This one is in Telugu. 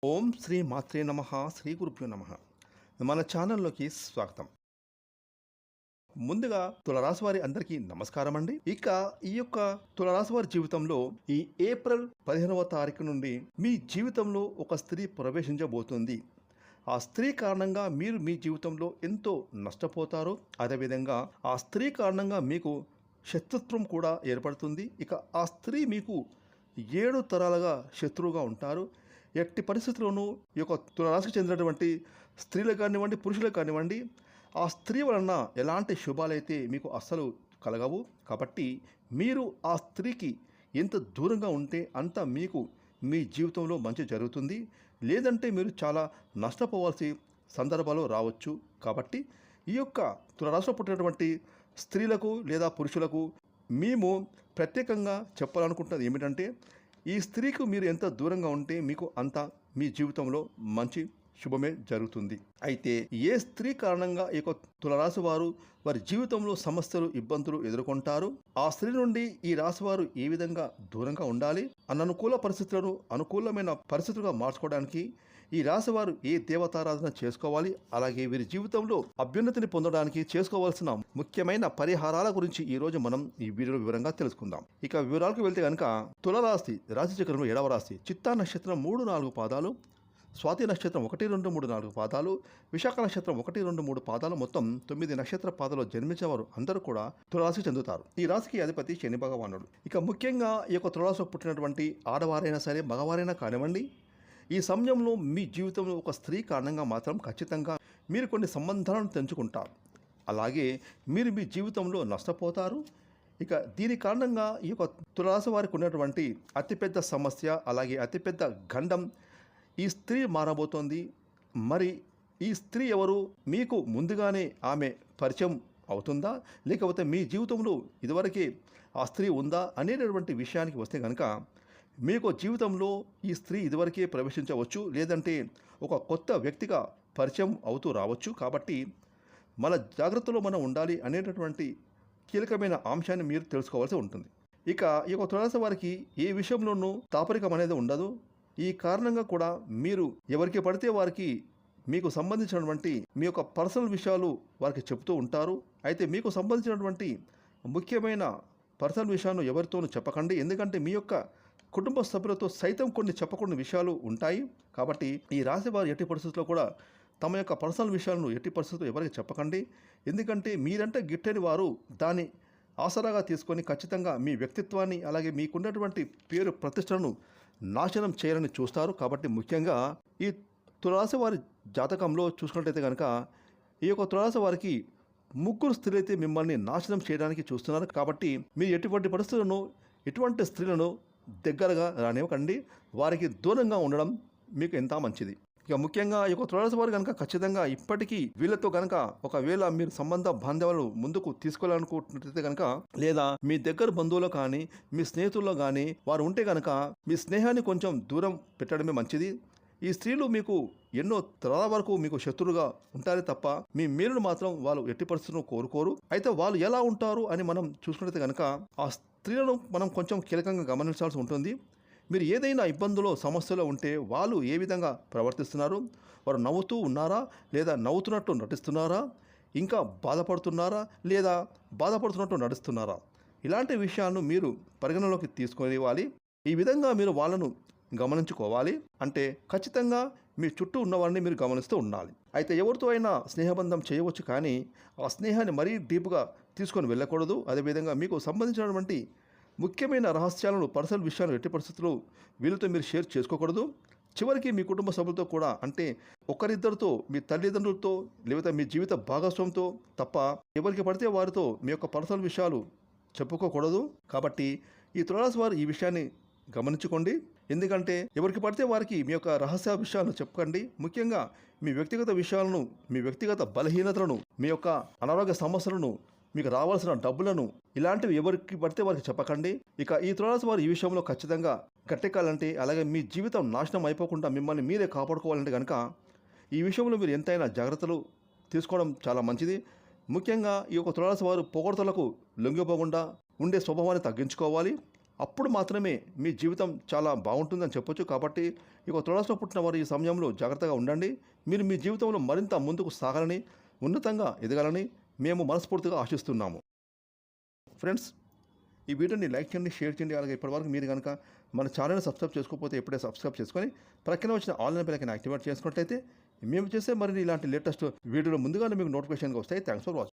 ఓం శ్రీ మాత్రే నమః శ్రీ గురుభ్యో నమః. మన ఛానల్లోకి స్వాగతం. ముందుగా తులరాశి వారి అందరికీ నమస్కారం అండి. ఇక ఈ యొక్క తులరాశి వారి జీవితంలో ఈ ఏప్రిల్ 15వ తారీఖు నుండి మీ జీవితంలో ఒక స్త్రీ ప్రవేశించబోతుంది. ఆ స్త్రీ కారణంగా మీరు మీ జీవితంలో ఎంతో నష్టపోతారు. అదేవిధంగా ఆ స్త్రీ కారణంగా మీకు శత్రుత్వం కూడా ఏర్పడుతుంది. ఇక ఆ స్త్రీ మీకు 7 తరాలుగా శత్రువుగా ఉంటారు. ఎట్టి పరిస్థితుల్లోనూ ఈ యొక్క తులరాశికి చెందినటువంటి స్త్రీలకు కానివ్వండి, పురుషులకు కానివ్వండి, ఆ స్త్రీ వలన ఎలాంటి శుభాలైతే మీకు అస్సలు కలగవు. కాబట్టి మీరు ఆ స్త్రీకి ఎంత దూరంగా ఉంటే అంత మీకు మీ జీవితంలో మంచి జరుగుతుంది. లేదంటే మీరు చాలా నష్టపోవాల్సి సందర్భాలు రావచ్చు. కాబట్టి ఈ యొక్క తులరాశిలో పుట్టినటువంటి స్త్రీలకు లేదా పురుషులకు మేము ప్రత్యేకంగా చెప్పాలనుకుంటున్నది ఏమిటంటే, ఈ స్త్రీకి మీరు ఎంత దూరంగా ఉంటే మీకు అంత మీ జీవితంలో మంచి శుభమే జరుగుతుంది. అయితే ఏ స్త్రీ కారణంగా ఈ యొక్క తులరాశి వారి జీవితంలో సమస్యలు, ఇబ్బందులు ఎదుర్కొంటారు, ఆ స్త్రీ నుండి ఈ రాశివారు ఏ విధంగా దూరంగా ఉండాలి, అననుకూల పరిస్థితులను అనుకూలమైన పరిస్థితులుగా మార్చుకోవడానికి ఈ రాశివారు ఏ దేవతారాధన చేసుకోవాలి, అలాగే వీరి జీవితంలో అభ్యున్నతిని పొందడానికి చేసుకోవాల్సిన ముఖ్యమైన పరిహారాల గురించి ఈరోజు మనం ఈ వీడియోలో వివరంగా తెలుసుకుందాం. ఇక వివరాలకు వెళ్తే కనుక తులరాశి రాశి చక్రంలో 7వ రాశి, చిత్తా నక్షత్రం 3-4 పాదాలు, స్వాతి నక్షత్రం 1-2-3-4 పాదాలు, విశాఖ నక్షత్రం 1-2-3 పాదాలు, మొత్తం 9 నక్షత్ర పాదాలు జన్మించిన వారు అందరూ కూడా తులరాశికి చెందుతారు. ఈ రాశికి అధిపతి శని భగవానుడు. ఇక ముఖ్యంగా ఈ యొక్క తులరాశిలో పుట్టినటువంటి ఆడవారైనా సరే, మగవారైనా కానివ్వండి, ఈ సమయంలో మీ జీవితంలో ఒక స్త్రీ కారణంగా మాత్రం ఖచ్చితంగా మీరు కొన్ని సంబంధాలను తెంచుకుంటారు. అలాగే మీరు మీ జీవితంలో నష్టపోతారు. ఇక దీని కారణంగా ఈ యొక్క తులరాశి వారికి ఉన్నటువంటి అతిపెద్ద సమస్య, అలాగే అతిపెద్ద గండం ఈ స్త్రీ మారబోతోంది. మరి ఈ స్త్రీ ఎవరు, మీకు ముందుగానే ఆమె పరిచయం అవుతుందా, లేకపోతే మీ జీవితంలో ఇదివరకే ఆ స్త్రీ ఉందా అనేటటువంటి విషయానికి వస్తే కనుక, మీకు జీవితంలో ఈ స్త్రీ ఇదివరకే ప్రవేశించవచ్చు, లేదంటే ఒక కొత్త వ్యక్తిగా పరిచయం అవుతూ రావచ్చు. కాబట్టి మన జాగ్రత్తలో మనం ఉండాలి అనేటటువంటి కీలకమైన అంశాన్ని మీరు తెలుసుకోవాల్సి ఉంటుంది. ఇక ఈ యొక్క తులరాశి వారికి ఏ విషయంలోనూ తాపరికం అనేది ఉండదు. ఈ కారణంగా కూడా మీరు ఎవరికి పడితే వారికి మీకు సంబంధించినటువంటి మీ యొక్క పర్సనల్ విషయాలు వారికి చెప్తూ ఉంటారు. అయితే మీకు సంబంధించినటువంటి ముఖ్యమైన పర్సనల్ విషయాలను ఎవరితోనూ చెప్పకండి. ఎందుకంటే మీ యొక్క కుటుంబ సభ్యులతో సైతం కొన్ని చెప్పకుండా విషయాలు ఉంటాయి. కాబట్టి ఈ రాశి వారు ఎట్టి పరిస్థితుల్లో కూడా తమ యొక్క పర్సనల్ విషయాలను ఎట్టి పరిస్థితుల్లో ఎవరికి చెప్పకండి. ఎందుకంటే మీరంటే గిట్టని వారు దాన్ని ఆసరాగా తీసుకొని ఖచ్చితంగా మీ వ్యక్తిత్వాన్ని, అలాగే మీకున్నటువంటి పేరు ప్రతిష్టలను నాశనం చేయాలని చూస్తారు. కాబట్టి ముఖ్యంగా ఈ తులరాశి వారి జాతకంలో చూసుకున్నట్లయితే కనుక, ఈ యొక్క తులరాశి వారికి 3 స్త్రీలైతే మిమ్మల్ని నాశనం చేయడానికి చూస్తున్నారు. కాబట్టి మీరు ఎటువంటి పరిస్థితులను, ఎటువంటి స్త్రీలను దగ్గరగా రానివ్వకండి. వారికి దూరంగా ఉండడం మీకు ఎంత మంచిది. ఇక ముఖ్యంగా ఈ యొక్క తులరాశి వారు కనుక ఖచ్చితంగా ఇప్పటికీ వీళ్ళతో కనుక ఒకవేళ మీరు సంబంధ బాంధవాలు ముందుకు తీసుకోవాలనుకుంటున్నట్లయితే కనుక, లేదా మీ దగ్గర బంధువులు కానీ, మీ స్నేహితుల్లో కానీ వారు ఉంటే కనుక మీ స్నేహాన్ని కొంచెం దూరం పెట్టడమే మంచిది. ఈ స్త్రీలు మీకు ఎన్నో తరాల వరకు మీకు శత్రువుగా ఉంటారే తప్ప మీ మేలును మాత్రం వాళ్ళు ఎట్టి పరిస్థితులను కోరుకోరు. అయితే వాళ్ళు ఎలా ఉంటారు అని మనం చూసుకున్నట్లయితే కనుక, ఆ స్త్రీలను మనం కొంచెం కీలకంగా గమనించాల్సి ఉంటుంది. మీరు ఏదైనా ఇబ్బందులో, సమస్యలో ఉంటే వాళ్ళు ఏ విధంగా ప్రవర్తిస్తున్నారు, వారు నవ్వుతూ ఉన్నారా, లేదా నవ్వుతున్నట్టు నటిస్తున్నారా, ఇంకా బాధపడుతున్నారా, లేదా బాధపడుతున్నట్టు నడుస్తున్నారా, ఇలాంటి విషయాలను మీరు పరిగణలోకి తీసుకొని ఈ విధంగా మీరు వాళ్ళను గమనించుకోవాలి. అంటే ఖచ్చితంగా మీ చుట్టూ ఉన్నవారిని మీరు గమనిస్తూ ఉండాలి. అయితే ఎవరితో అయినా స్నేహబంధం చేయవచ్చు, కానీ ఆ స్నేహాన్ని మరీ డీప్గా తీసుకొని వెళ్ళకూడదు. అదేవిధంగా మీకు సంబంధించినటువంటి ముఖ్యమైన రహస్యాలను, పర్సనల్ విషయాలను ఎట్టి పరిస్థితుల్లో వీళ్ళతో మీరు షేర్ చేసుకోకూడదు. చివరికి మీ కుటుంబ సభ్యులతో కూడా, అంటే ఒకరిద్దరితో, మీ తల్లిదండ్రులతో, లేకపోతే మీ జీవిత భాగస్వామితో తప్ప ఎవరికి పడితే వారితో మీ యొక్క పర్సనల్ విషయాలు చెప్పుకోకూడదు. కాబట్టి ఈ తులరాశి వారు ఈ విషయాన్ని గమనించుకోండి. ఎందుకంటే ఎవరికి పడితే వారికి మీ యొక్క రహస్య విషయాలను చెప్పకండి. ముఖ్యంగా మీ వ్యక్తిగత విషయాలను, మీ వ్యక్తిగత బలహీనతలను, మీ యొక్క అనారోగ్య సమస్యలను, మీకు రావాల్సిన డబ్బులను, ఇలాంటివి ఎవరికి పడితే వారికి చెప్పకండి. ఇక ఈ తులరాశి వారు ఈ విషయంలో ఖచ్చితంగా గట్టెక్కాలంటే, అలాగే మీ జీవితం నాశనం అయిపోకుండా మిమ్మల్ని మీరే కాపాడుకోవాలంటే కనుక ఈ విషయంలో మీరు ఎంతైనా జాగ్రత్తలు తీసుకోవడం చాలా మంచిది. ముఖ్యంగా ఈ యొక్క తులరాశి వారు పొగడ్తలకు లొంగిపోకుండా ఉండే స్వభావాన్ని తగ్గించుకోవాలి. అప్పుడు మాత్రమే మీ జీవితం చాలా బాగుంటుందని చెప్పొచ్చు. కాబట్టి ఇక తులారాశిలో పుట్టిన వారు ఈ సమయంలో జాగ్రత్తగా ఉండండి. మీరు మీ జీవితంలో మరింత ముందుకు సాగాలని, ఉన్నతంగా ఎదగాలని మేము మనస్ఫూర్తిగా ఆశిస్తున్నాము. ఫ్రెండ్స్, ఈ వీడియోని లైక్ చేయండి, షేర్ చేయండి. అలాగే ఇప్పటివరకు మీరు కనుక మన ఛానల్ని సబ్స్క్రైబ్ చేసుకోకపోతే ఇప్పుడే సబ్స్క్రైబ్ చేసుకొని ప్రక్కన వచ్చిన ఆన్లైన్ బెల్ ఐకాన్ యాక్టివేట్ చేసుకున్నట్లయితే మేము చేసే మరిన్ని ఇలాంటి లేటెస్ట్ వీడియోలు ముందుగానే మీకు నోటిఫికేషన్గా వస్తాయి. Thanks for watching.